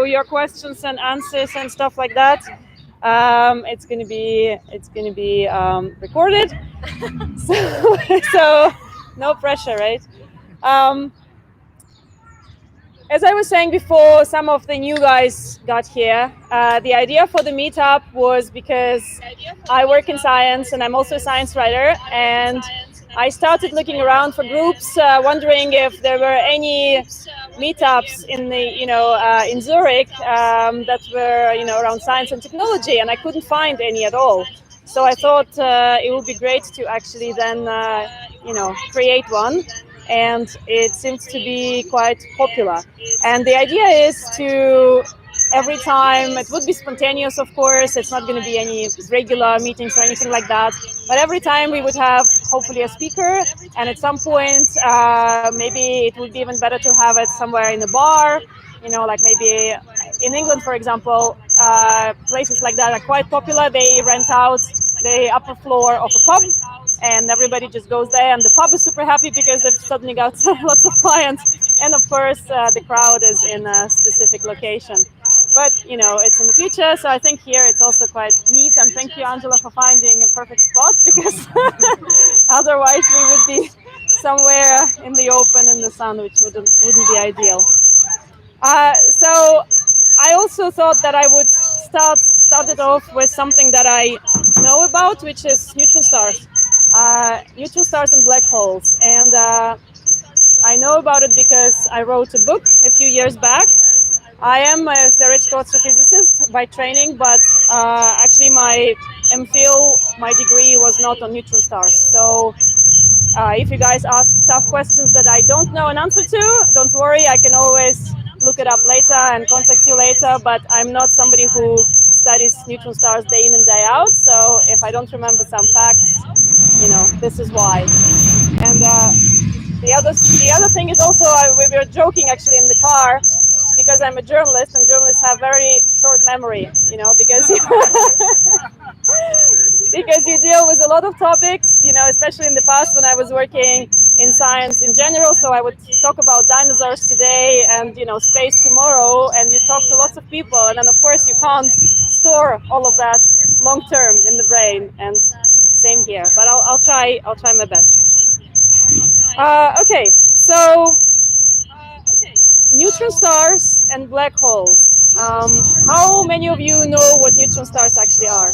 your questions and answers and stuff like that. It's gonna be recorded, so no pressure, right? As I was saying before, some of the new guys got here. The idea for the meetup was because I work in science and I'm also a science writer, and I started looking around for groups, wondering if there were any meetups in the in Zurich that were around science and technology, and I couldn't find any at all. So I thought it would be great to actually then create one, and it seems to be quite popular. And the idea is to every time, it would be spontaneous, of course, it's not going to be any regular meetings or anything like that, but every time we would have hopefully a speaker, and at some point maybe it would be even better to have it somewhere in a bar, like maybe in England, for example, places like that are quite popular. They rent out the upper floor of a pub, and everybody just goes there, and the pub is super happy because they've suddenly got lots of clients, and of course the crowd is in a specific location. But it's in the future, so I think here it's also quite neat, and thank you, Angela, for finding a perfect spot, because otherwise we would be somewhere in the open in the sun, which wouldn't be ideal. So I also thought that I would start it off with something that I know about, which is neutron stars. Neutron stars and black holes, and I know about it because I wrote a book a few years back. I am a theoretical astrophysicist by training, but actually my MPhil, my degree was not on neutron stars. So if you guys ask tough questions that I don't know an answer to, don't worry, I can always look it up later and contact you later, but I'm not somebody who studies neutron stars day in and day out, so if I don't remember some facts, this is why. And the other thing is also, we were joking actually in the car, because I'm a journalist, and journalists have very short memory, because because you deal with a lot of topics, especially in the past when I was working in science in general. So I would talk about dinosaurs today and, space tomorrow, and you talk to lots of people. And then, of course, you can't store all of that long term in the brain. And same here, but I'll try my best. Okay, so neutron stars and black holes. How many of you know what neutron stars actually are?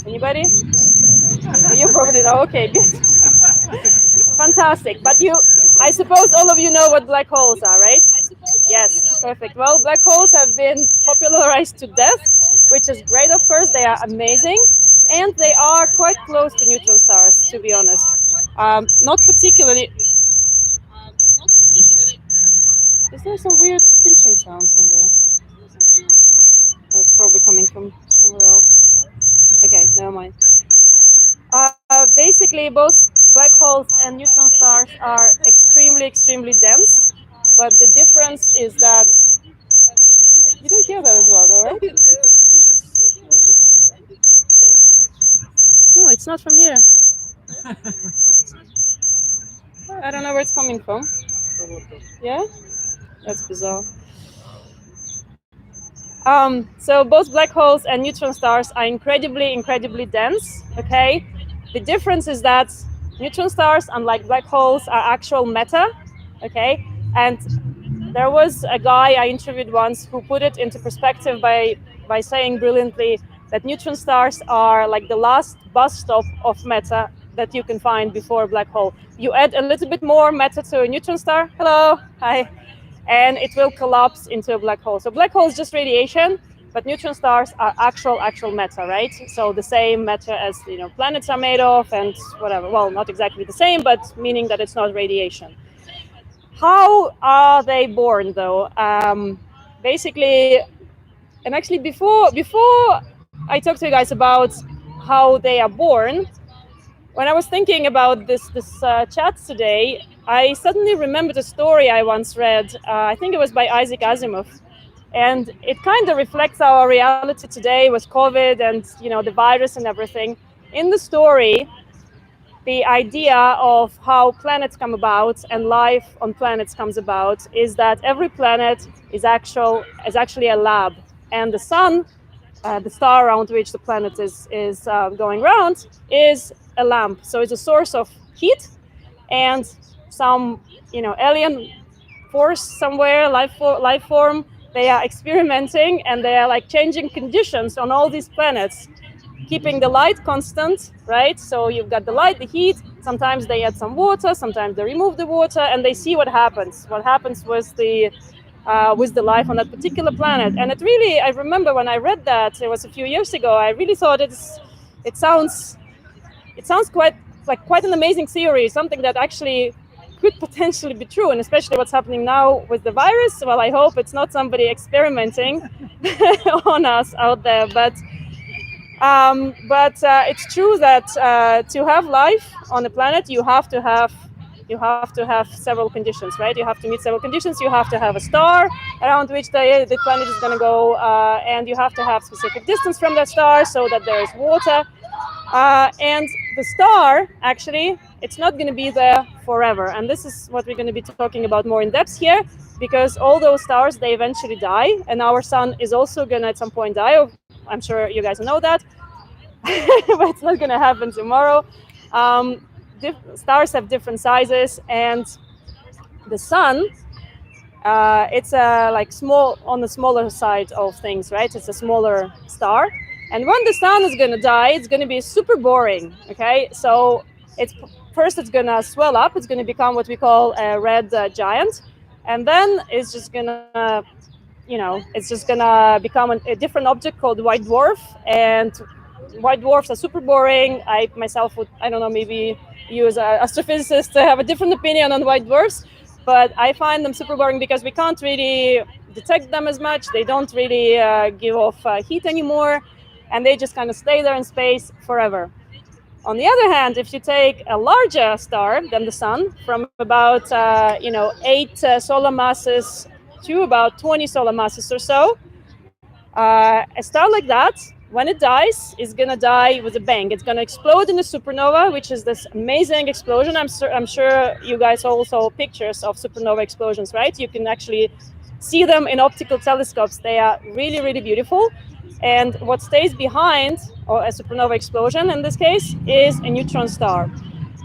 Anybody? You probably know. Okay, good. Fantastic. But I suppose all of you know what black holes are, right? Yes, perfect. Well, black holes have been popularized to death, which is great, of course. They are amazing. And they are quite close to neutron stars, to be honest. Not particularly. Is there some weird pinching sound somewhere? Oh, it's probably coming from somewhere else. Okay, never mind. Basically, both black holes and neutron stars are extremely, extremely dense. But the difference is that you don't hear that as well, though, right? No, it's not from here. I don't know where it's coming from. Yeah? That's bizarre. So both black holes and neutron stars are incredibly, incredibly dense, okay? The difference is that neutron stars, unlike black holes, are actual matter, okay? And there was a guy I interviewed once who put it into perspective by saying brilliantly that neutron stars are like the last bus stop of matter that you can find before a black hole. You add a little bit more matter to a neutron star, hello, hi, and it will collapse into a black hole. So black hole is just radiation, but neutron stars are actual matter, right? So the same matter as planets are made of and whatever. Well, not exactly the same, but meaning that it's not radiation. How are they born, though? Basically, and actually before I talk to you guys about how they are born, when I was thinking about this chat today, I suddenly remembered a story I once read. I think it was by Isaac Asimov, and it kind of reflects our reality today with COVID and the virus and everything. In the story, the idea of how planets come about and life on planets comes about is that every planet is actually a lab, and the sun, the star around which the planet is going around, is a lamp. So it's a source of heat, and some alien force somewhere, life form, they are experimenting, and they are like changing conditions on all these planets, keeping the light constant, right? So you've got the light, the heat. Sometimes they add some water, sometimes they remove the water, and they see what happens with the life on that particular planet. And it really, I remember when I read that, it was a few years ago, I really thought it sounds quite an amazing theory, something that actually could potentially be true, and especially what's happening now with the virus. Well, I hope it's not somebody experimenting on us out there, but it's true that to have life on a planet, you have to have several conditions, right? You have to meet several conditions. You have to have a star around which the planet is going to go, and you have to have specific distance from that star so that there is water. And the star, actually, it's not going to be there forever. And this is what we're going to be talking about more in depth here, because all those stars, they eventually die, and our sun is also going to at some point die. I'm sure you guys know that, but it's not going to happen tomorrow. Stars have different sizes, and the sun, it's small, on the smaller side of things, right? It's a smaller star. And when the sun is going to die, it's going to be super boring, okay? So it's going to swell up. It's going to become what we call a red giant. And then it's just going to, become a different object called white dwarf. And white dwarfs are super boring. I myself would, I don't know, maybe you as an astrophysicist have a different opinion on white dwarfs, but I find them super boring because we can't really detect them as much. They don't really give off heat anymore, and they just kind of stay there in space forever. On the other hand, if you take a larger star than the sun, from about 8 solar masses to about 20 solar masses or so, a star like that, when it dies, is going to die with a bang. It's going to explode in a supernova, which is this amazing explosion. I'm sure you guys all saw pictures of supernova explosions, right? You can actually see them in optical telescopes. They are really, really beautiful. And what stays behind, or a supernova explosion in this case, is a neutron star.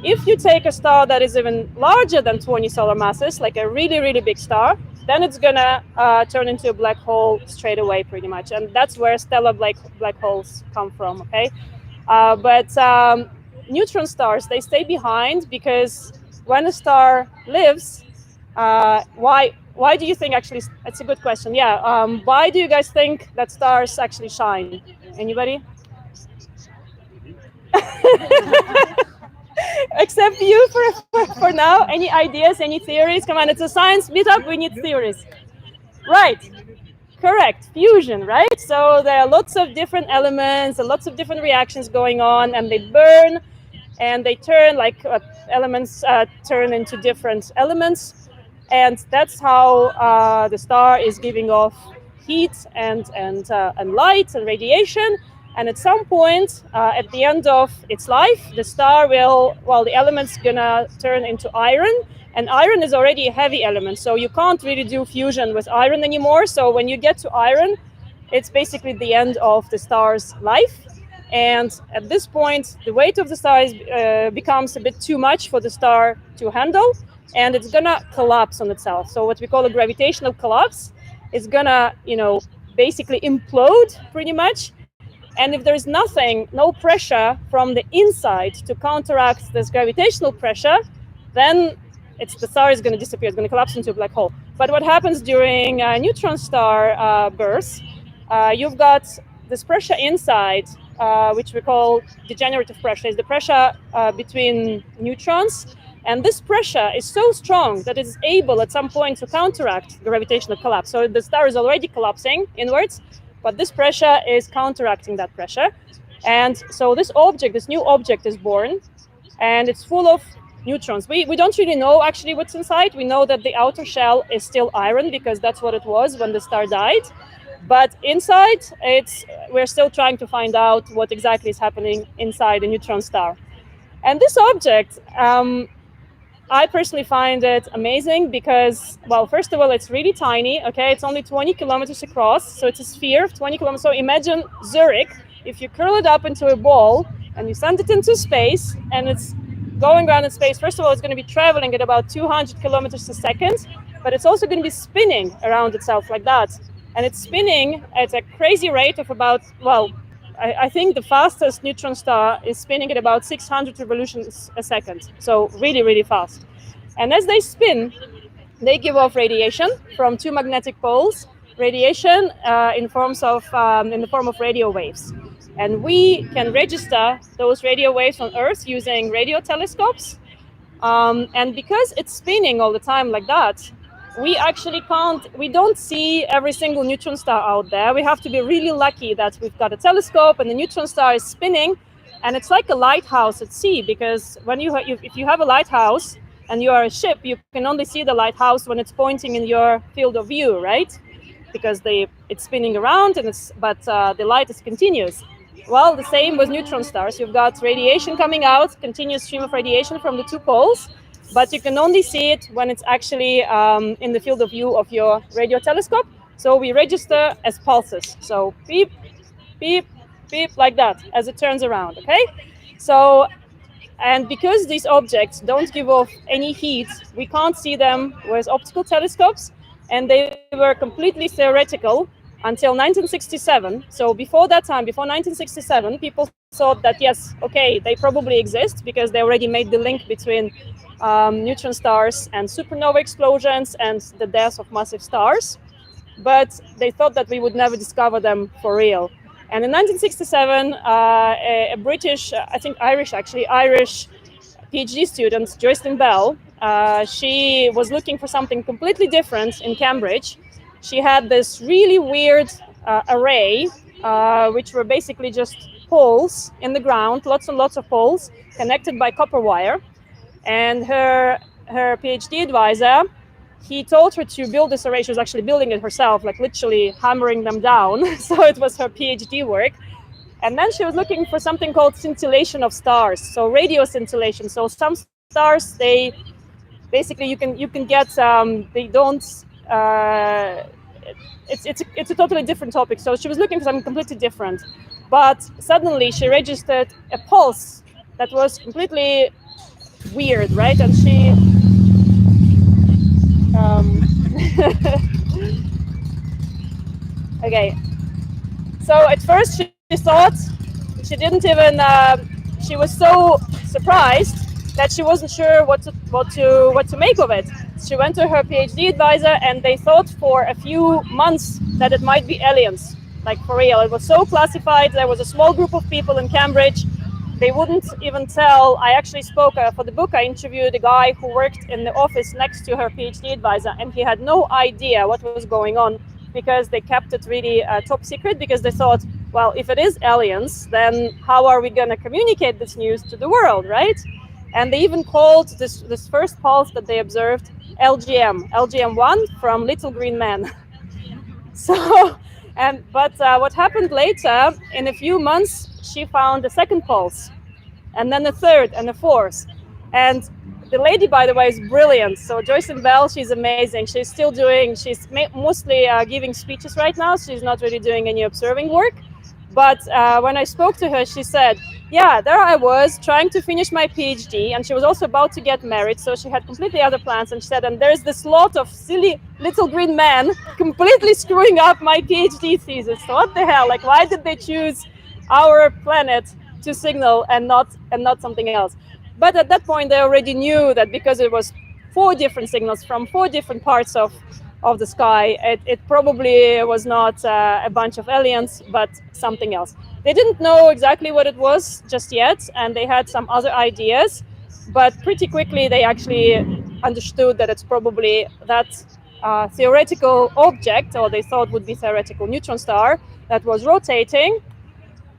If you take a star that is even larger than 20 solar masses, like a really, really big star, then it's going to turn into a black hole straight away, pretty much. And that's where stellar black holes come from, okay? But neutron stars, they stay behind because when a star lives, why do you think, actually, it's a good question. Yeah, why do you guys think that stars actually shine? Anybody? Except you for now. Any ideas, any theories? Come on, it's a science meetup, we need theories. Right, correct, fusion, right? So there are lots of different elements and lots of different reactions going on, and they burn and they turn, elements turn into different elements. And that's how the star is giving off heat and light and radiation. And at some point, at the end of its life, the star the element's gonna turn into iron. And iron is already a heavy element, so you can't really do fusion with iron anymore. So when you get to iron, it's basically the end of the star's life. And at this point, the weight of the star becomes a bit too much for the star to handle, and it's gonna collapse on itself. So what we call a gravitational collapse is gonna, basically implode pretty much. And if there's no pressure from the inside to counteract this gravitational pressure, then the star is going to disappear. It's going to collapse into a black hole. But what happens during neutron star bursts, you've got this pressure inside, which we call degenerative pressure. It's the pressure between neutrons. And this pressure is so strong that it is able at some point to counteract the gravitational collapse. So the star is already collapsing inwards, but this pressure is counteracting that pressure. And so this new object is born, and it's full of neutrons. We don't really know actually what's inside. We know that the outer shell is still iron because that's what it was when the star died. But inside, we're still trying to find out what exactly is happening inside a neutron star. And this object, I personally find it amazing because, well, first of all, it's really tiny, okay? It's only 20 kilometers across, so it's a sphere of 20 kilometers. So imagine Zurich, if you curl it up into a ball and you send it into space and it's going around in space, first of all, it's going to be traveling at about 200 kilometers a second, but it's also going to be spinning around itself like that. And it's spinning at a crazy rate of about, well, I think the fastest neutron star is spinning at about 600 revolutions a second. So really, really fast. And as they spin, they give off radiation from two magnetic poles, radiation in the form of radio waves. And we can register those radio waves on Earth using radio telescopes. And because it's spinning all the time like that, we actually we don't see every single neutron star out there. We have to be really lucky that we've got a telescope and the neutron star is spinning, and it's like a lighthouse at sea, because when if you have a lighthouse and you are a ship, you can only see the lighthouse when it's pointing in your field of view, right? Because it's spinning around, but the light is continuous. Well, the same with neutron stars. You've got radiation coming out, continuous stream of radiation from the two poles, but you can only see it when it's actually in the field of view of your radio telescope. So we register as pulses. So beep, beep, beep, like that, as it turns around, okay? So, and because these objects don't give off any heat, we can't see them with optical telescopes, and they were completely theoretical until 1967. So before that time, before 1967, people thought that, yes, okay, they probably exist because they already made the link between neutron stars and supernova explosions and the death of massive stars. But they thought that we would never discover them for real. And in 1967, a British, I think Irish PhD student, Joycelyn Bell, she was looking for something completely different in Cambridge. She had this really weird array, which were basically just poles in the ground, lots and lots of poles connected by copper wire. And her PhD advisor, he told her to build this array. She was actually building it herself, like literally hammering them down. So it was her PhD work. And then she was looking for something called scintillation of stars, so radio scintillation. So some stars, they basically you can get they don't. It's a totally different topic. So she was looking for something completely different, but suddenly she registered a pulse that was completely weird, right? And she okay. So at first she thought, she didn't even she was so surprised that she wasn't sure what to make of it. She went to her PhD advisor, and they thought for a few months that it might be aliens, like for real. It was so classified. There was a small group of people in Cambridge. They wouldn't even tell. I actually spoke for the book. I interviewed a guy who worked in the office next to her PhD advisor, and he had no idea what was going on because they kept it really top secret, because they thought, well, if it is aliens, then how are we going to communicate this news to the world, right? And they even called this first pulse that they observed LGM1 from Little Green Man. So, but what happened later, in a few months, she found a second pulse, and then a third and a fourth. And the lady, by the way, is brilliant. So Joycelyn Bell, she's amazing. She's still she's mostly giving speeches right now. She's not really doing any observing work. But when I spoke to her, she said, yeah, there I was trying to finish my PhD, and she was also about to get married, so she had completely other plans. And she said, and there's this lot of silly little green men completely screwing up my PhD thesis. So what the hell? Like, why did they choose our planet to signal and not something else? But at that point, they already knew that because it was 4 different signals from 4 different parts of the sky, it probably was not a bunch of aliens, but something else. They didn't know exactly what it was just yet, and they had some other ideas, but pretty quickly they actually understood that it's probably that theoretical object, or they thought would be theoretical neutron star, that was rotating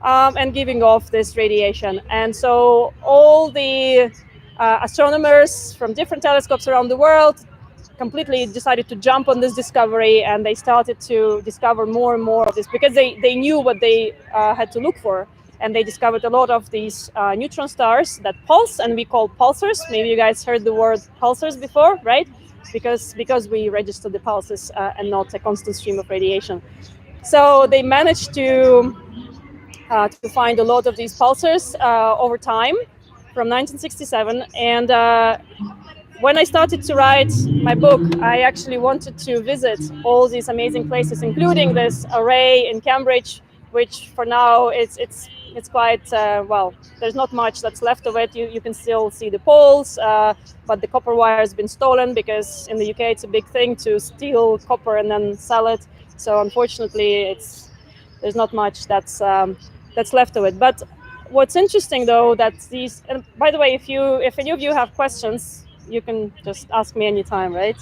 and giving off this radiation. And so all the astronomers from different telescopes around the world completely decided to jump on this discovery, and they started to discover more and more of this, because they knew what they had to look for. and they discovered a lot of these neutron stars that pulse, and we call pulsars. Maybe you guys heard the word pulsars before, right? Because we register the pulses and not a constant stream of radiation. So they managed to find a lot of these pulsars over time from 1967. And when I started to write my book, I actually wanted to visit all these amazing places, including this array in Cambridge, which for now it's quite well. There's not much that's left of it. You can still see the poles, but the copper wire has been stolen because in the UK it's a big thing to steal copper and then sell it. So unfortunately, there's not much that's left of it. But what's interesting though, that these, and by the way, if any of you have questions, you can just ask me anytime, right?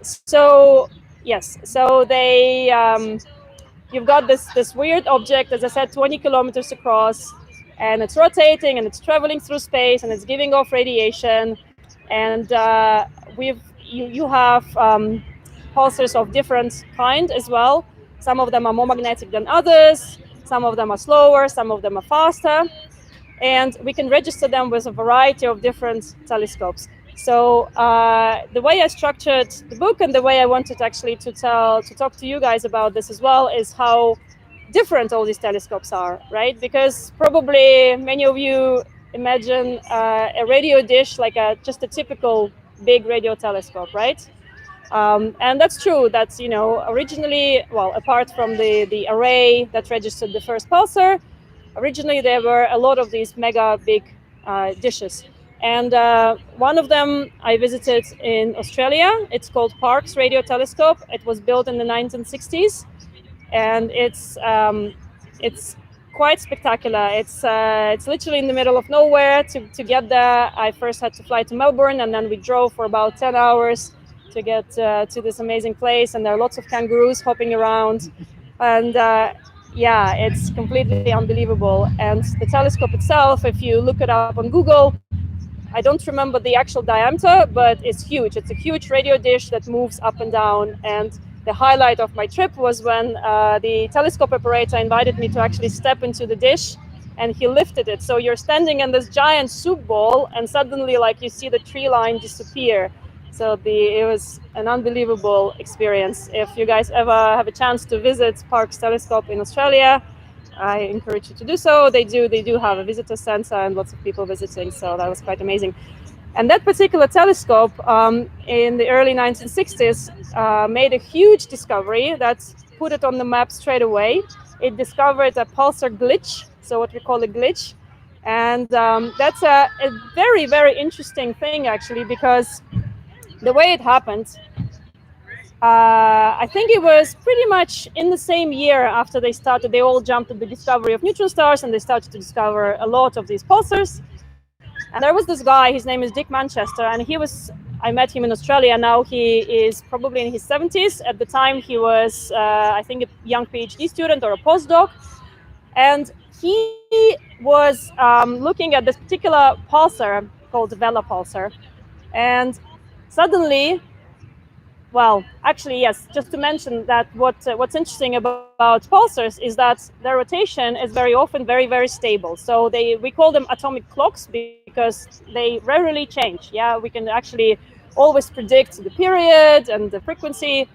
So yes, so they you've got this weird object, as I said, 20 kilometers across, and it's rotating and it's traveling through space and it's giving off radiation, and you have pulsars of different kind as well. Some of them are more magnetic than others, some of them are slower, some of them are faster, and we can register them with a variety of different telescopes. So the way I structured the book and the way I wanted actually to talk to you guys about this as well is how different all these telescopes are, right? Because probably many of you imagine a radio dish like just a typical big radio telescope, right? And that's true. That's, originally, well, apart from the array that registered the first pulsar, originally there were a lot of these mega big dishes. And one of them I visited in Australia. It's called Parkes Radio Telescope. It was built in the 1960s, and it's quite spectacular. It's literally in the middle of nowhere. To get there, I first had to fly to Melbourne, and then we drove for about 10 hours to get to this amazing place. And there are lots of kangaroos hopping around, and yeah, it's completely unbelievable. And the telescope itself, if you look it up on Google, I don't remember the actual diameter, but it's huge. It's a huge radio dish that moves up and down. And the highlight of my trip was when the telescope operator invited me to actually step into the dish, and he lifted it. So you're standing in this giant soup bowl, and suddenly, like, you see the tree line disappear. So it was an unbelievable experience. If you guys ever have a chance to visit Parkes Telescope in Australia, I encourage you to do so. They do have a visitor center and lots of people visiting, so that was quite amazing. And that particular telescope in the early 1960s made a huge discovery that put it on the map straight away. It discovered a pulsar glitch, so what we call a glitch. And that's a very, very interesting thing, actually, because the way it happened, I think it was pretty much in the same year after they all jumped at the discovery of neutron stars, and they started to discover a lot of these pulsars. And there was this guy, his name is Dick Manchester, and I met him in Australia. Now he is probably in his 70s. At the time he was, I think, a young PhD student or a postdoc. And he was looking at this particular pulsar called the Vela pulsar. And suddenly, well, actually, yes, just to mention that what's interesting about pulsars is that their rotation is very often very, very stable. So we call them atomic clocks because they rarely change. Yeah, we can actually always predict the period and the frequency.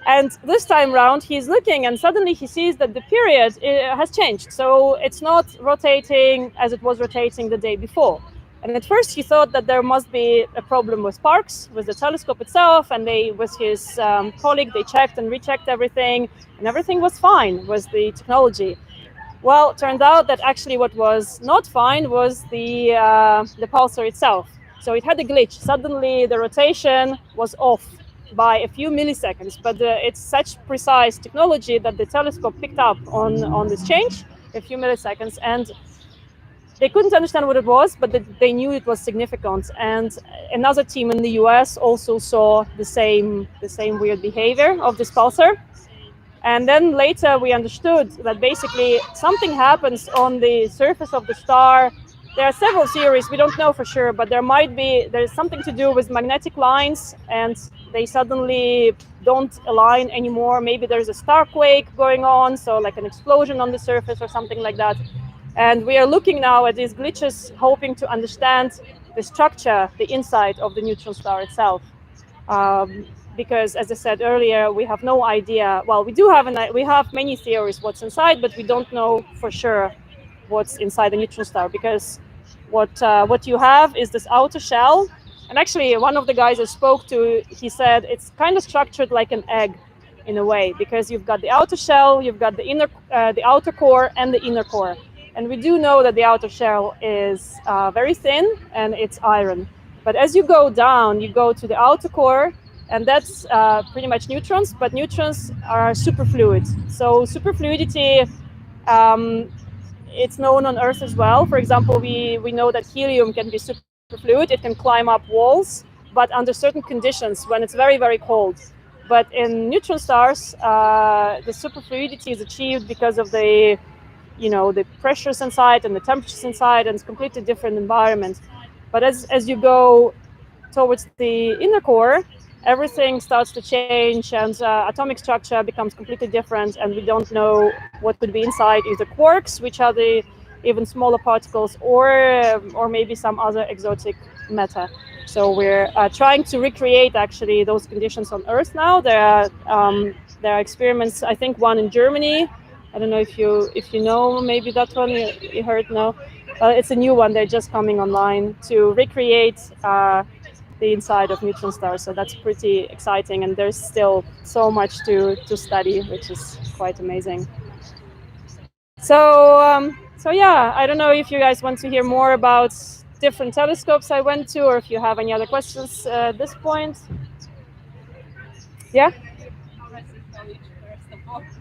And this time around, he's looking, and suddenly he sees that the period has changed. So it's not rotating as it was rotating the day before. And at first he thought that there must be a problem with Parkes, with the telescope itself, and with his colleague, they checked and rechecked everything, and everything was fine with the technology. Well, it turned out that actually what was not fine was the pulsar itself. So it had a glitch. Suddenly the rotation was off by a few milliseconds, but it's such precise technology that the telescope picked up on this change, a few milliseconds, and they couldn't understand what it was, but they knew it was significant. And another team in the US also saw the same weird behavior of this pulsar. And then later we understood that basically something happens on the surface of the star there are several theories. We don't know for sure, but there's something to do with magnetic lines, and they suddenly don't align anymore. Maybe there's a star quake going on, so like an explosion on the surface or something like that. And we are looking now at these glitches, hoping to understand the structure, the inside of the neutron star itself. Because, as I said earlier, we have no idea. Well, we have many theories what's inside, but we don't know for sure what's inside the neutron star, because what you have is this outer shell. And actually, one of the guys I spoke to, he said it's kind of structured like an egg in a way, because you've got the outer shell, you've got the outer core, and the inner core. And we do know that the outer shell is very thin and it's iron. But as you go down, you go to the outer core, and that's pretty much neutrons. But neutrons are superfluid. So superfluidity, it's known on Earth as well. For example, we know that helium can be superfluid. It can climb up walls, but under certain conditions when it's very, very cold. But in neutron stars, the superfluidity is achieved because of the pressures inside and the temperatures inside, and it's a completely different environment. But as you go towards the inner core, everything starts to change, and atomic structure becomes completely different, and we don't know what could be inside, either quarks, which are the even smaller particles, or maybe some other exotic matter. So we're trying to recreate actually those conditions on Earth now. There are experiments, I think one in Germany. I don't know if you know, maybe that one you heard. No, it's a new one. They're just coming online to recreate the inside of neutron stars. So that's pretty exciting, and there's still so much to study, which is quite amazing. So yeah, I don't know if you guys want to hear more about different telescopes I went to, or if you have any other questions at this point. Yeah.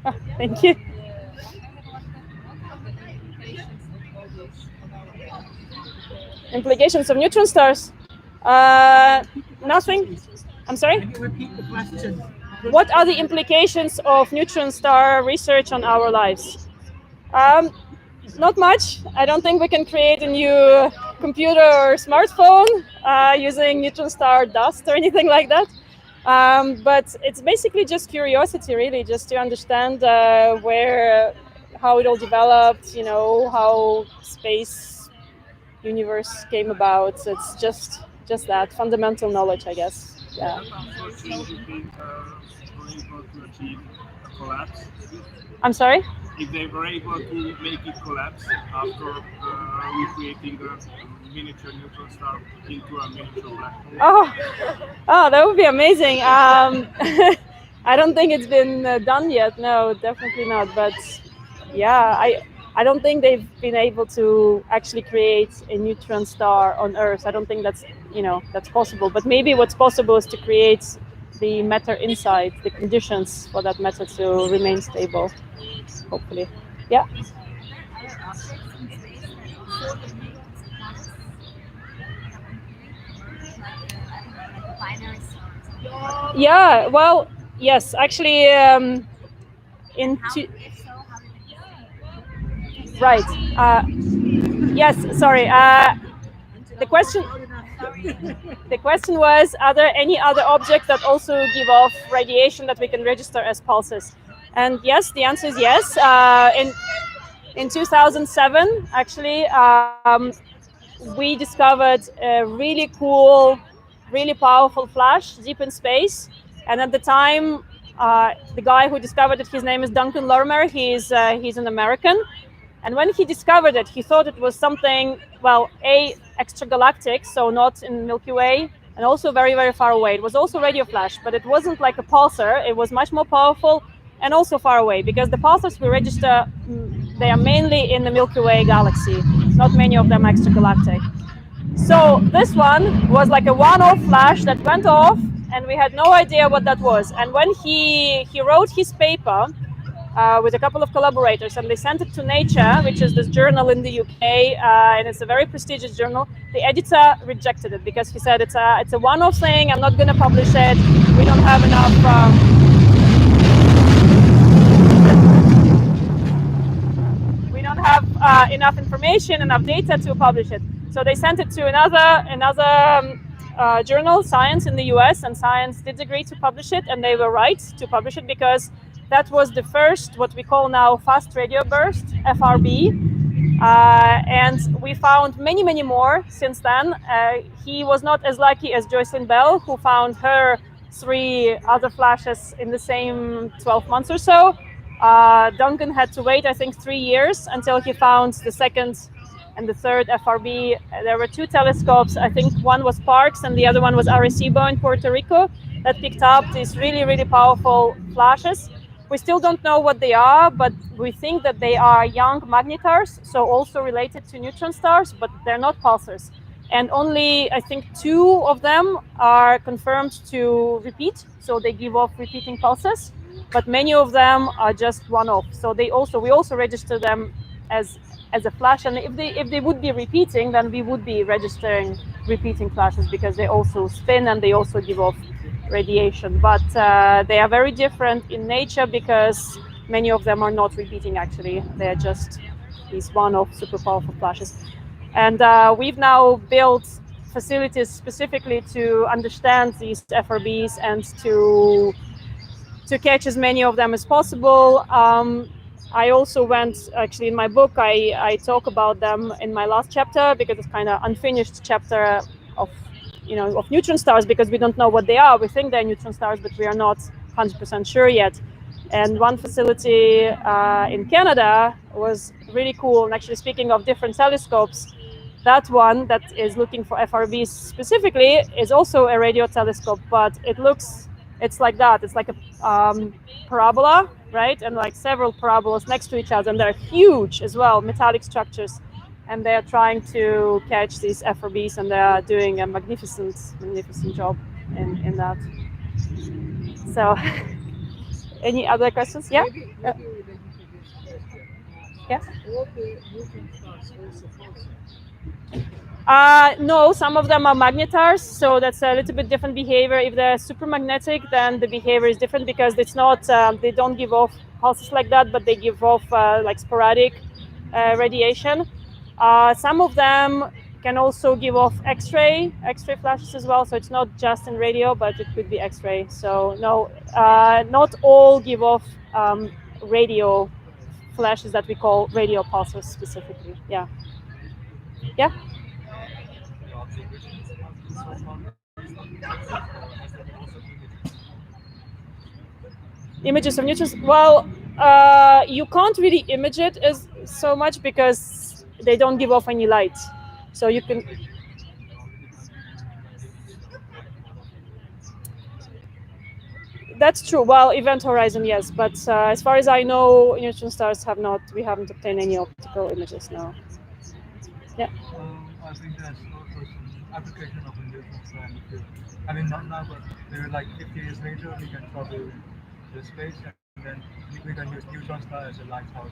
Oh, thank you. Implications of neutron stars? Nothing. I'm sorry? Can you repeat the question? What are the implications of neutron star research on our lives? Not much. I don't think we can create a new computer or smartphone using neutron star dust or anything like that. But it's basically just curiosity, really, just to understand how it all developed, how space, universe came about. It's just that fundamental knowledge, I guess. Yeah. Collapse. I'm sorry? If they were able to make it collapse after recreating a miniature neutron star into a miniature black hole. Oh, that would be amazing. I don't think it's been done yet. No, definitely not. But yeah, I don't think they've been able to actually create a neutron star on Earth. I don't think that's possible. But maybe what's possible is to create the matter inside, the conditions for that matter to remain stable, hopefully. Yeah. Yeah, well, yes, actually, right. Yes, sorry. The question was, are there any other objects that also give off radiation that we can register as pulses? And yes, the answer is yes. In 2007, actually, we discovered a really cool, really powerful flash deep in space. And at the time, the guy who discovered it, his name is Duncan Lorimer. He's an American. And when he discovered it, he thought it was something, well, extragalactic, so not in Milky Way, and also very, very far away. It was also radio flash, but it wasn't like a pulsar. It was much more powerful and also far away, because the pulsars we register, they are mainly in the Milky Way galaxy, not many of them extragalactic. So this one was like a one-off flash that went off, and we had no idea what that was. And when he wrote his paper, with a couple of collaborators, and they sent it to Nature, which is this journal in the UK, and it's a very prestigious journal. The editor rejected it because he said it's a one-off thing. I'm not going to publish it. We don't have enough. We don't have enough information, enough data to publish it. So they sent it to another journal, Science, in the US, and Science did agree to publish it, and they were right to publish it because that was the first, what we call now fast radio burst, FRB. And we found many, many more since then. He was not as lucky as Jocelyn Bell, who found her 3 other flashes in the same 12 months or so. Duncan had to wait, I think, 3 years until he found the second and the third FRB. There were 2 telescopes. I think one was Parkes and the other one was Arecibo in Puerto Rico that picked up these really, really powerful flashes. We still don't know what they are, but we think that they are young magnetars, so also related to neutron stars, but they're not pulsars. And only, I think, 2 of them are confirmed to repeat, so they give off repeating pulses, but many of them are just one-off. So we also register them as a flash, and if they would be repeating, then we would be registering repeating flashes because they also spin and they also give off radiation. But they are very different in nature because many of them are not repeating actually. They're just these one-off super powerful flashes. And we've now built facilities specifically to understand these FRBs and to catch as many of them as possible. I also went, actually in my book, I talk about them in my last chapter because it's kind of unfinished chapter of neutron stars because we don't know what they are. We think they're neutron stars, but we are not 100% sure yet. And one facility in Canada was really cool. And actually, speaking of different telescopes, that one that is looking for FRBs specifically is also a radio telescope, but it's like that. It's like a parabola, right? And like several parabolas next to each other, and they're huge as well, metallic structures. And they're trying to catch these FRBs, and they are doing a magnificent job in that. So, any other questions? Yeah. Maybe related to this question. Yeah. All the neutron stars also pulsar. No, some of them are magnetars, so that's a little bit different behavior. If they're super magnetic, then the behavior is different because it's not, they don't give off pulses like that, but they give off like sporadic radiation. Some of them can also give off X-ray flashes as well, so it's not just in radio, but it could be X-ray. So no, not all give off radio flashes that we call radio pulses specifically. Yeah. Yeah. Images of neutrons. Well, you can't really image it as so much because they don't give off any light. So you can. That's true. Well, event horizon, yes, but as far as I know, neutron stars we haven't obtained any optical images now. Yeah. I think there's also some application of a neutron star in the future. I mean, not now, but maybe like 50 years later, we can travel into space, and then we can use neutron star as a lighthouse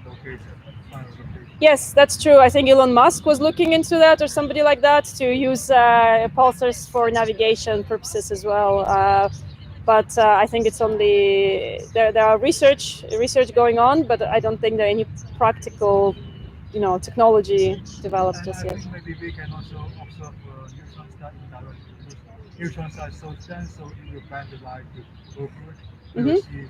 location, final location. Yes, that's true. I think Elon Musk was looking into that, or somebody like that, to use pulsars for navigation purposes as well. But I think it's only there are research going on, but I don't think there are any practical, technology developed just yet. I think maybe we can also observe neutron star indirectly because neutron star is so dense, so it will bend the light to go through it. You will see it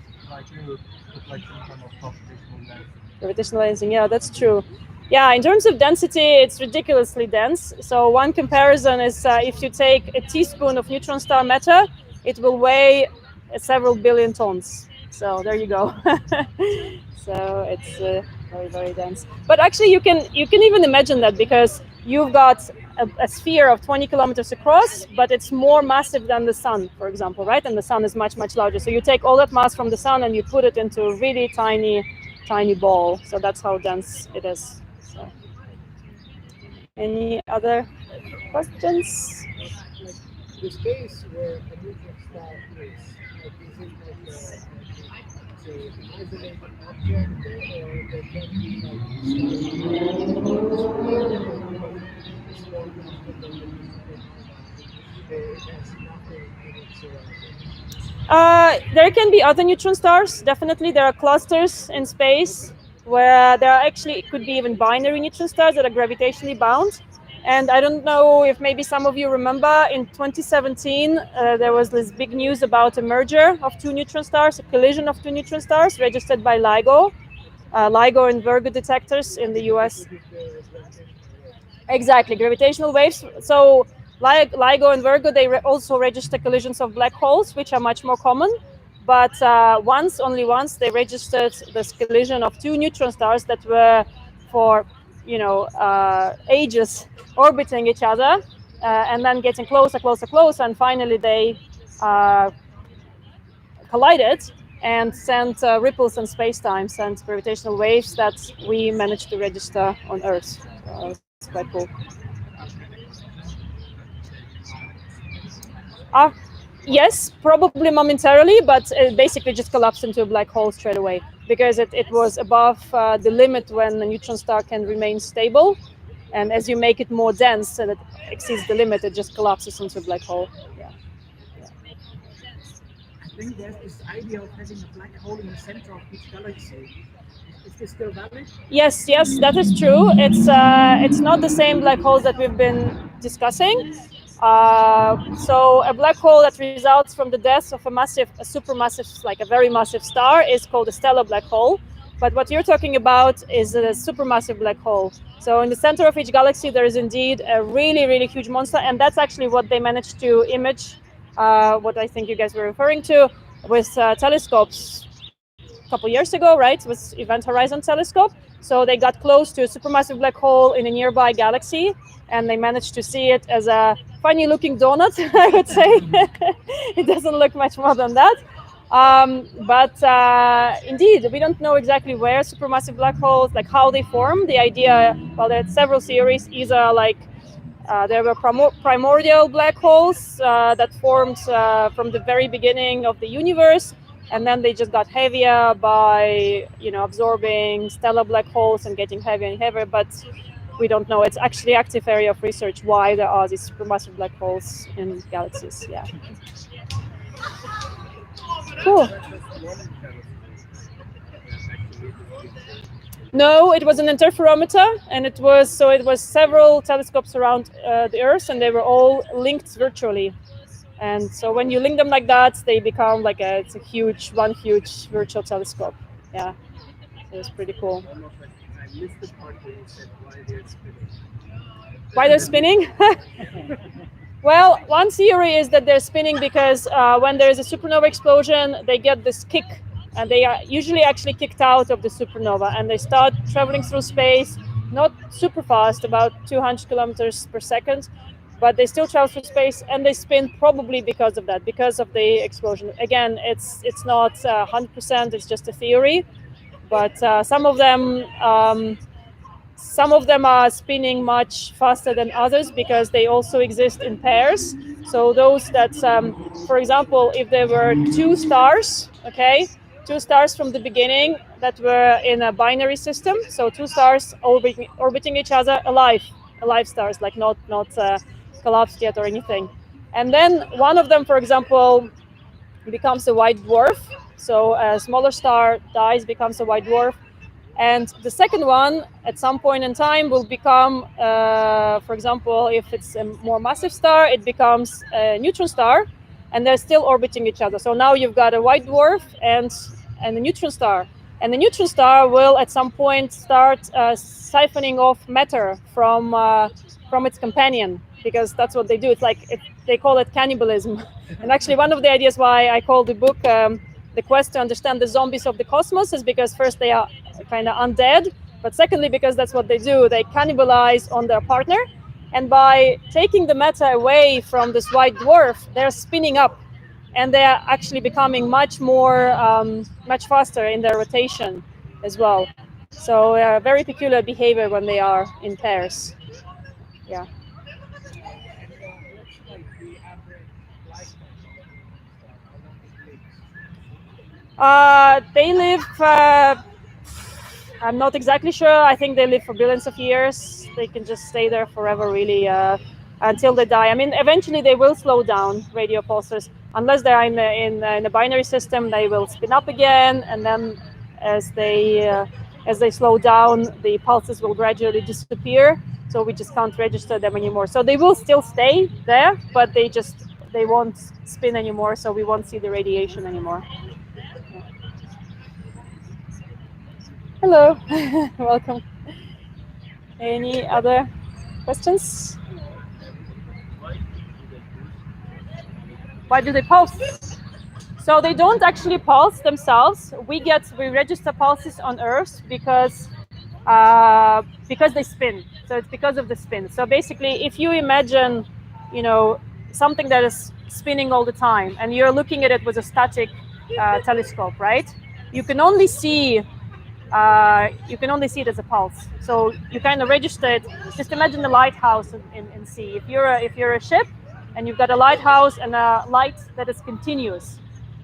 will look like some kind of gravitational lens. Gravitational lensing, yeah, that's true. Yeah, in terms of density, it's ridiculously dense. So one comparison is if you take a teaspoon of neutron star matter, it will weigh several billion tons. So there you go. So it's very, very dense. But actually, you can even imagine that because you've got a sphere of 20 kilometers across, but it's more massive than the sun, for example, right? And the sun is much, much larger. So you take all that mass from the sun and you put it into a really tiny ball. So that's how dense it is. So, any other questions? The space where a neutron star is it like an isolated object, or there can be There can be other neutron stars. Definitely, there are clusters in space. where there are actually, it could be even binary neutron stars that are gravitationally bound. And I don't know if maybe some of you remember in 2017, there was this big news about a merger of two neutron stars, a collision of two neutron stars registered by LIGO. LIGO and Virgo detectors in the US. Exactly, gravitational waves. So LIGO and Virgo, they also register collisions of black holes, which are much more common. But only once, they registered this collision of two neutron stars that were for, ages orbiting each other, and then getting closer, closer, closer, and finally they collided and sent ripples in space-time, sent gravitational waves that we managed to register on Earth. So it's quite cool. Yes, probably momentarily, but it basically just collapsed into a black hole straight away because it was above the limit when a neutron star can remain stable. And as you make it more dense and it exceeds the limit, it just collapses into a black hole. Yeah. I think there's this idea of having a black hole in the center of each galaxy. Is this still valid? Yes, that is true. It's not the same black holes that we've been discussing. So a black hole that results from the death of a supermassive, like a very massive star, is called a stellar black hole. But what you're talking about is a supermassive black hole. So in the center of each galaxy, there is indeed a really, really huge monster, and that's actually what they managed to image. What I think you guys were referring to with telescopes a couple years ago, right? It was Event Horizon Telescope. So they got close to a supermassive black hole in a nearby galaxy, and they managed to see it as a funny looking donut, I would say. It doesn't look much more than that. But indeed, we don't know exactly where supermassive black holes, like how they form. The idea, well, there are several theories. Either like there were primordial black holes that formed from the very beginning of the universe, and then they just got heavier by absorbing stellar black holes and getting heavier and heavier. But we don't know. It's actually active area of research why there are these supermassive black holes in galaxies. Yeah. Cool. No, it was an interferometer, and it was several telescopes around the Earth, and they were all linked virtually. And so when you link them like that, they become like it's a huge virtual telescope. Yeah, so it's pretty cool. I missed the part where you said why they're spinning. Why they're spinning? Well, one theory is that they're spinning because when there is a supernova explosion, they get this kick, and they are usually actually kicked out of the supernova, and they start traveling through space, not super fast, about 200 kilometers per second, but they still travel through space, and they spin probably because of that, because of the explosion. Again, it's not 100%, it's just a theory, but some of them are spinning much faster than others because they also exist in pairs. So those that, for example, if there were two stars from the beginning that were in a binary system, so two stars orbiting each other, alive stars, like not collapsed yet or anything. And then one of them, for example, becomes a white dwarf. So a smaller star dies, becomes a white dwarf. And the second one, at some point in time, will become, for example, if it's a more massive star, it becomes a neutron star, and they're still orbiting each other. So now you've got a white dwarf and a neutron star. And the neutron star will, at some point, start siphoning off matter from its companion, because that's what they do. It's like they call it cannibalism. And actually, one of the ideas why I call the book The Quest to Understand the Zombies of the Cosmos is because first they are kind of undead, but secondly because that's what they do. They cannibalize on their partner, and by taking the matter away from this white dwarf, they're spinning up, and they are actually becoming much faster in their rotation as well. So very peculiar behavior when they are in pairs. Yeah. What's like the average lifetime of how long it lives? They live, I'm not exactly sure. I think they live for billions of years. They can just stay there forever, really, until they die. I mean, eventually they will slow down, radio pulsars, unless they're in a binary system. They will spin up again, and then as they as they slow down, the pulses will gradually disappear. So we just can't register them anymore. So they will still stay there, but they won't spin anymore. So we won't see the radiation anymore. Hello, welcome. Any other questions? Why do they pulse? So they don't actually pulse themselves. We register pulses on Earth because they spin. So it's because of the spin. So basically, if you imagine, something that is spinning all the time, and you're looking at it with a static telescope, right? You can only see it as a pulse. So you kind of register it. Just imagine a lighthouse in sea. If you're a ship and you've got a lighthouse and a light that is continuous,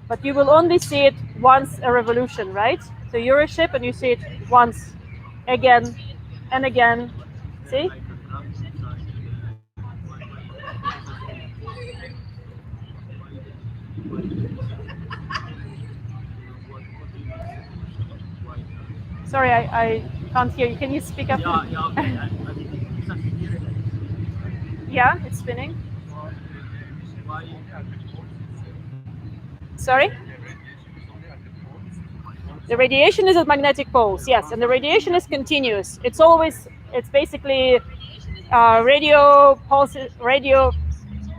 but you will only see it once a revolution, right? So you're a ship and you see it once, again, and again. See? Sorry, I can't hear you. Can you speak up? Yeah, okay. Yeah, it's spinning. Why? Sorry? The radiation is at magnetic poles, yes, and the radiation is continuous. It's basically radio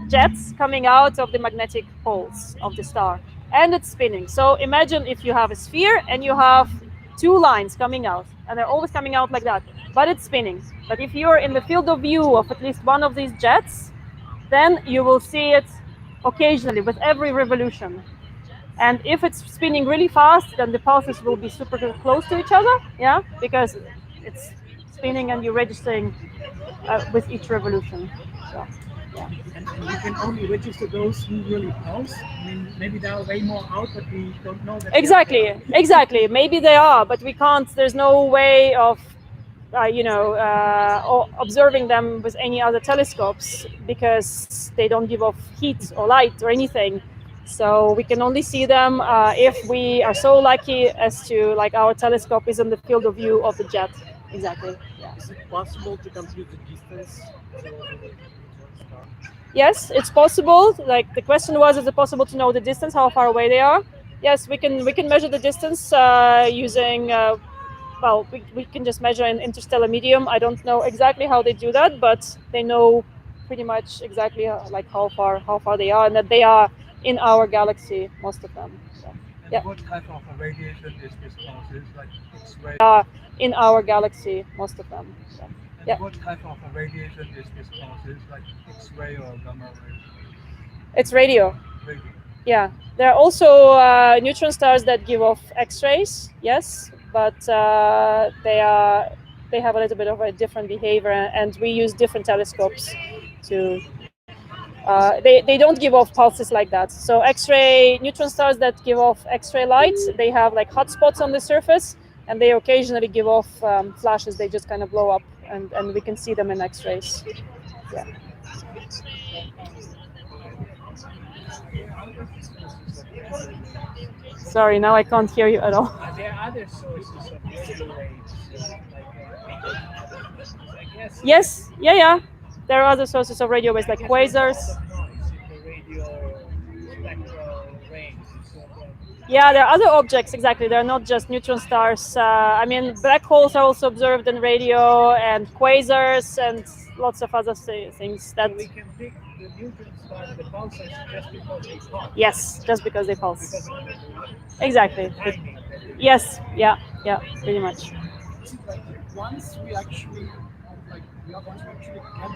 jets coming out of the magnetic poles of the star, and it's spinning. So imagine if you have a sphere and you have two lines coming out, and they're always coming out like that, but it's spinning. But if you're in the field of view of at least one of these jets, then you will see it occasionally with every revolution. And if it's spinning really fast, then the pulses will be super close to each other, yeah, because it's spinning and you're registering with each revolution. So, yeah. And you can only register those who really pulse. I mean, maybe there are way more out, but we don't know that. Exactly. Maybe they are, but we can't. There's no way of observing them with any other telescopes because they don't give off heat or light or anything. So we can only see them if we are so lucky as to, like, our telescope is in the field of view of the jet. Exactly. Yeah. Is it possible to compute the distance? Yes, it's possible. Like, the question was, is it possible to know the distance, how far away they are? Yes, we can measure the distance using. We can just measure in interstellar medium. I don't know exactly how they do that, but they know pretty much exactly how far they are, and that they are in our galaxy, most of them. So, and what type of radiation is this pulses? Like X-ray? In our galaxy, most of them. So, and what type of radiation is this pulses? Like X-ray or gamma ray? It's radio. Radio. Yeah, there are also neutron stars that give off X-rays. Yes, but they have a little bit of a different behavior, and we use different telescopes to. They don't give off pulses like that. So X-ray neutron stars that give off X-ray light, they have like hot spots on the surface, and they occasionally give off flashes. They just kind of blow up, and we can see them in X-rays. Yeah. Sorry, now I can't hear you at all. There are other sources of radio waves, I guess. Yes, yeah. There are other sources of radio waves like quasars. Yeah, there are other objects, exactly. They're not just neutron stars. Black holes are also observed in radio, and quasars, and lots of other things that. So we can pick the neutron stars, the pulsars, just because they pulse. Yes, just because they pulse. Exactly. Yes, yeah, pretty much. Once we actually get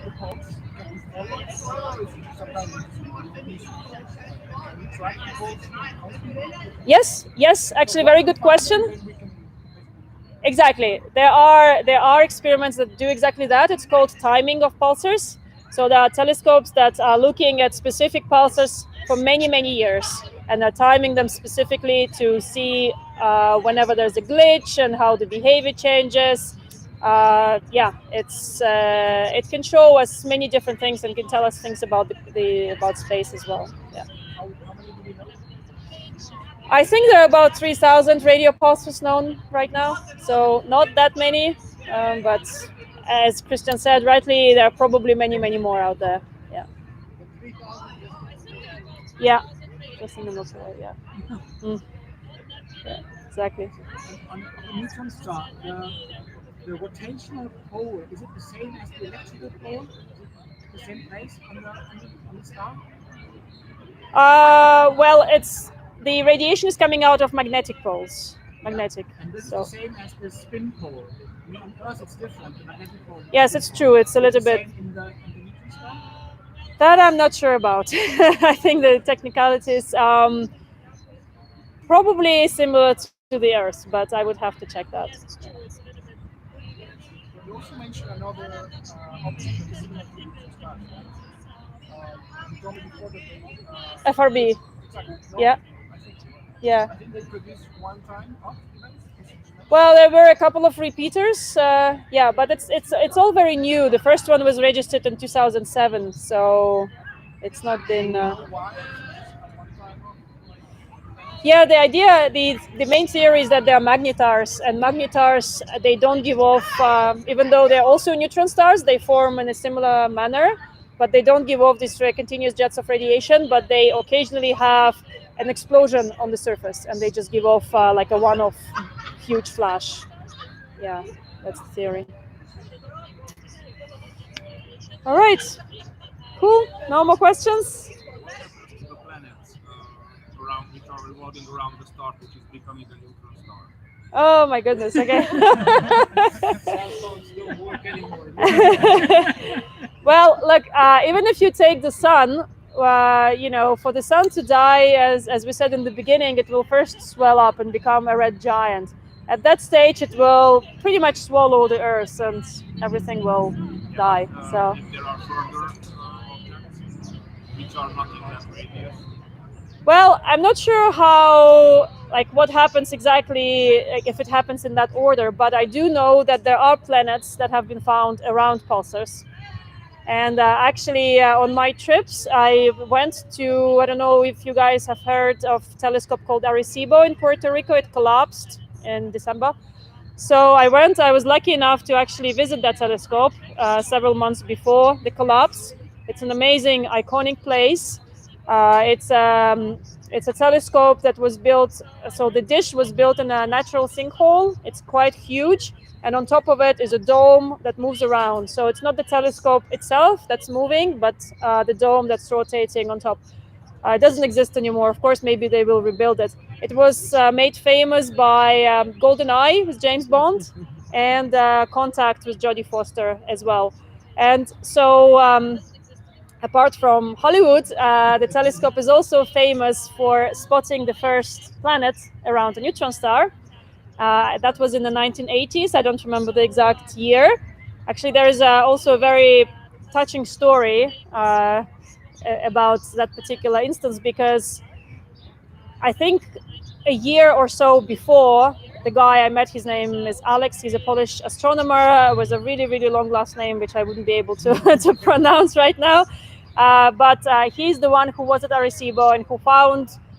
the pulse, can we follow it, or is it sometimes can we track the pulse? Yes, actually, very good question. Exactly. There are experiments that do exactly that. It's called timing of pulsars. So there are telescopes that are looking at specific pulsars for many, many years, and are timing them specifically to see whenever there's a glitch and how the behavior changes. It can show us many different things and can tell us things about about space as well. Yeah. I think there are about 3,000 radio pulses known right now, so not that many, but as Christian said rightly, there are probably many, many more out there. Yeah. The 3,000 just in the Milky Way. Yeah. Just in the Milky Way. Yeah. Mm. Yeah. Exactly. And on the neutron star, the rotational pole, is it the same as the electrical pole? Is it at the same place on the star? Well, it's the radiation is coming out of magnetic poles. Magnetic. And this is So the same as the spin pole. I mean, on Earth it's different, the magnetic pole. yes, it's true. It's a little the bit. same in the neutron star? That I'm not sure about. I think the technicalities probably similar to the Earth, but I would have to check that. You also mentioned another object that is similar to the neutron star, right? You told me before that they FRB. exactly. Yeah. I think so. Yeah. I think they produce one time off events. Well, there were a couple of repeaters. Yeah, but it's all very new. The first one was registered in 2007, so it's not been. Why? Just one time off. Yeah, the idea, the main theory is that they are magnetars, and magnetars they don't give off, even though they're also neutron stars, they form in a similar manner, but they don't give off these continuous jets of radiation, but they occasionally have an explosion on the surface, and they just give off like a one-off huge flash. Yeah, that's the theory. All right, cool. No more questions? The planets around which are revolving around the star, which is becoming a neutron star. Oh my goodness. Okay. Cell phones don't work anymore. Well, look, even if you take the sun, for the sun to die, as we said in the beginning, it will first swell up and become a red giant. At that stage, it will pretty much swallow the Earth, and everything will die. So, If there are further objects which are not in that radius. well, I'm not sure how, like, what happens exactly, like, if it happens in that order, but I do know that there are planets that have been found around pulsars. And actually, on my trips, I went to, I don't know if you guys have heard of a telescope called Arecibo in Puerto Rico. It collapsed in December. So I was lucky enough to actually visit that telescope several months before the collapse. It's an amazing, iconic place. It's a telescope that was built, so the dish was built in a natural sinkhole. It's quite huge. And on top of it is a dome that moves around. So it's not the telescope itself that's moving, but the dome that's rotating on top. It doesn't exist anymore. Of course, maybe they will rebuild it. It was made famous by GoldenEye with James Bond and Contact with Jodie Foster as well. And so apart from Hollywood, the telescope is also famous for spotting the first planet around a neutron star. That was in the 1980s. I don't remember the exact year. Actually, there is also a very touching story about that particular instance, because I think a year or so before, the guy I met, his name is Alex. He's a Polish astronomer with a really, really long last name, which I wouldn't be able to, to pronounce right now. But he's the one who was at Arecibo and who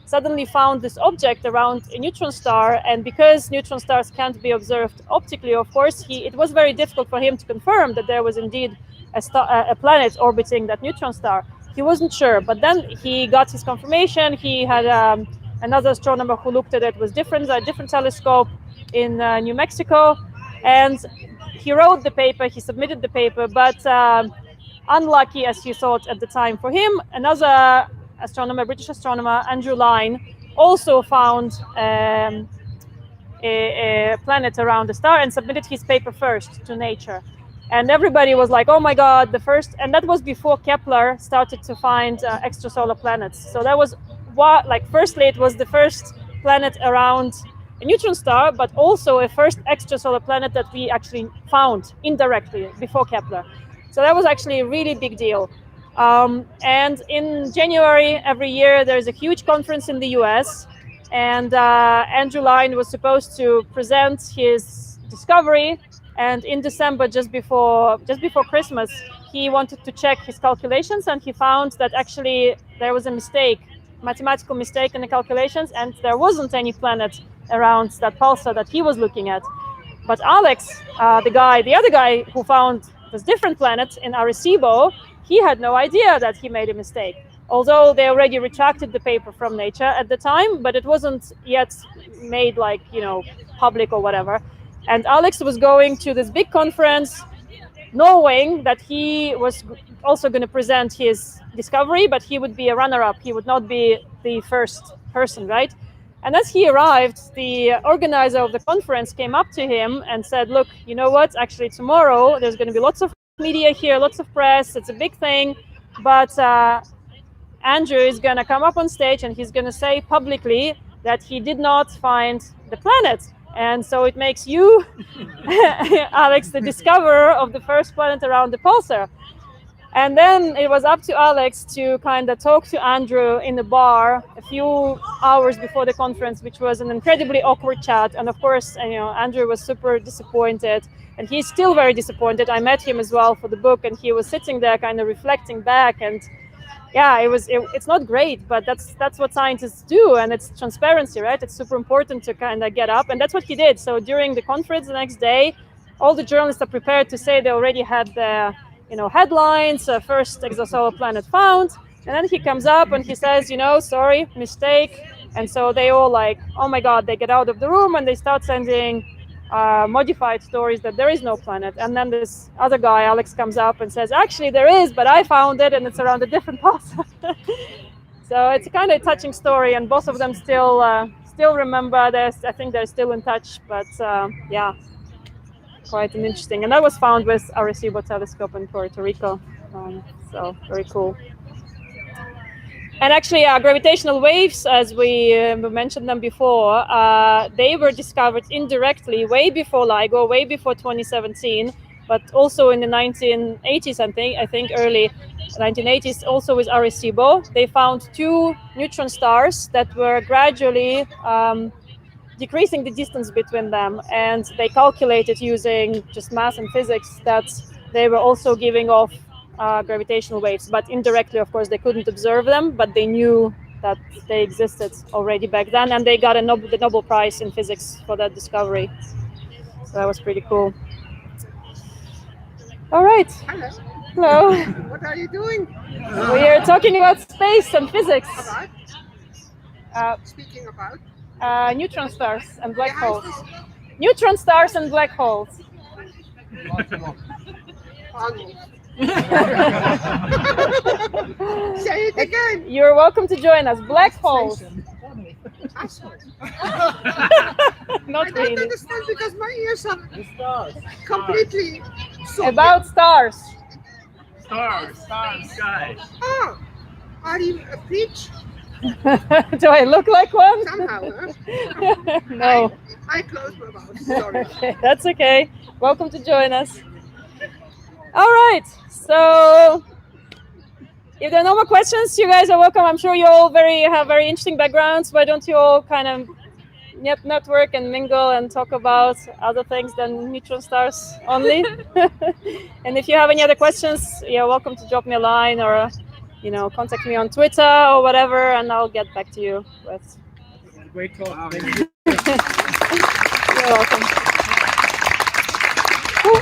suddenly found this object around a neutron star. And because neutron stars can't be observed optically, of course, it was very difficult for him to confirm that there was indeed a planet orbiting that neutron star. He wasn't sure, but then he got his confirmation. He had another astronomer who looked at it with a different telescope in New Mexico, and he wrote the paper, he submitted the paper, but unlucky as he thought at the time for him, another British astronomer, Andrew Lyne, also found a planet around the star and submitted his paper first to Nature. And everybody was like, oh my God, and that was before Kepler started to find extrasolar planets. So that was firstly, it was the first planet around a neutron star, but also a first extrasolar planet that we actually found indirectly before Kepler. So that was actually a really big deal. And in January every year, there's a huge conference in the US, and Andrew Lyne was supposed to present his discovery. And in December, just before Christmas, he wanted to check his calculations, and he found that actually there was a mistake mathematical mistake in the calculations, and there wasn't any planet around that pulsar that he was looking at. But Alex, the other guy who found this different planet in Arecibo, he had no idea that he made a mistake. Although they already retracted the paper from Nature at the time, but it wasn't yet made like, public or whatever. And Alex was going to this big conference, knowing that he was also going to present his discovery, but he would be a runner-up. He would not be the first person, right? And as he arrived, the organizer of the conference came up to him and said, look, you know what? Actually, tomorrow there's going to be lots of media here, lots of press. It's a big thing. But Andrew is going to come up on stage and he's going to say publicly that he did not find the planet. And so it makes you, Alex, the discoverer of the first planet around the pulsar. And then it was up to Alex to kind of talk to Andrew in the bar a few hours before the conference, which was an incredibly awkward chat. And of course, Andrew was super disappointed, and he's still very disappointed. I met him as well for the book, and he was sitting there kind of reflecting back. And yeah, it's not great, but that's what scientists do, and it's transparency, right? It's super important to kind of get up, and that's what he did. So during the conference the next day, all the journalists are prepared to say they already had the headlines, first exosolar planet found, and then he comes up and he says, sorry, mistake. And so they all like, oh my God, they get out of the room and they start sending modified stories that there is no planet. And then this other guy, Alex, comes up and says, actually there is, but I found it and it's around a different pulsar. So it's a kind of touching story, and both of them still remember this. I think they're still in touch, but yeah, quite an interesting. And that was found with Arecibo telescope in Puerto Rico. So very cool. And actually, gravitational waves, as we mentioned them before, they were discovered indirectly way before LIGO, way before 2017, but also in the 1980s, I think early 1980s, also with Arecibo. They found two neutron stars that were gradually decreasing the distance between them, and they calculated using just math and physics that they were also giving off gravitational waves, but indirectly, of course, they couldn't observe them, but they knew that they existed already back then, and they got the Nobel Prize in physics for that discovery. So that was pretty cool. All right. Hello. Hello. What are you doing? We are talking about space and physics. Speaking about? Neutron stars and black holes. Neutron stars and black holes. Say it again. You're welcome to join us. Black holes. Not I don't really. understand because my ears are completely soaked. About stars. Stars, sky. Oh, are you a peach? Do I look like one? Somehow, huh? No. I closed my mouth. Sorry. Okay, that's okay. Welcome to join us. All right. So if there are no more questions, you guys are welcome. I'm sure you all have very interesting backgrounds. Why don't you all kind of network and mingle and talk about other things than neutron stars only? And if you have any other questions, you're welcome to drop me a line or contact me on Twitter or whatever, and I'll get back to you with. Great talk. You're welcome. Cool.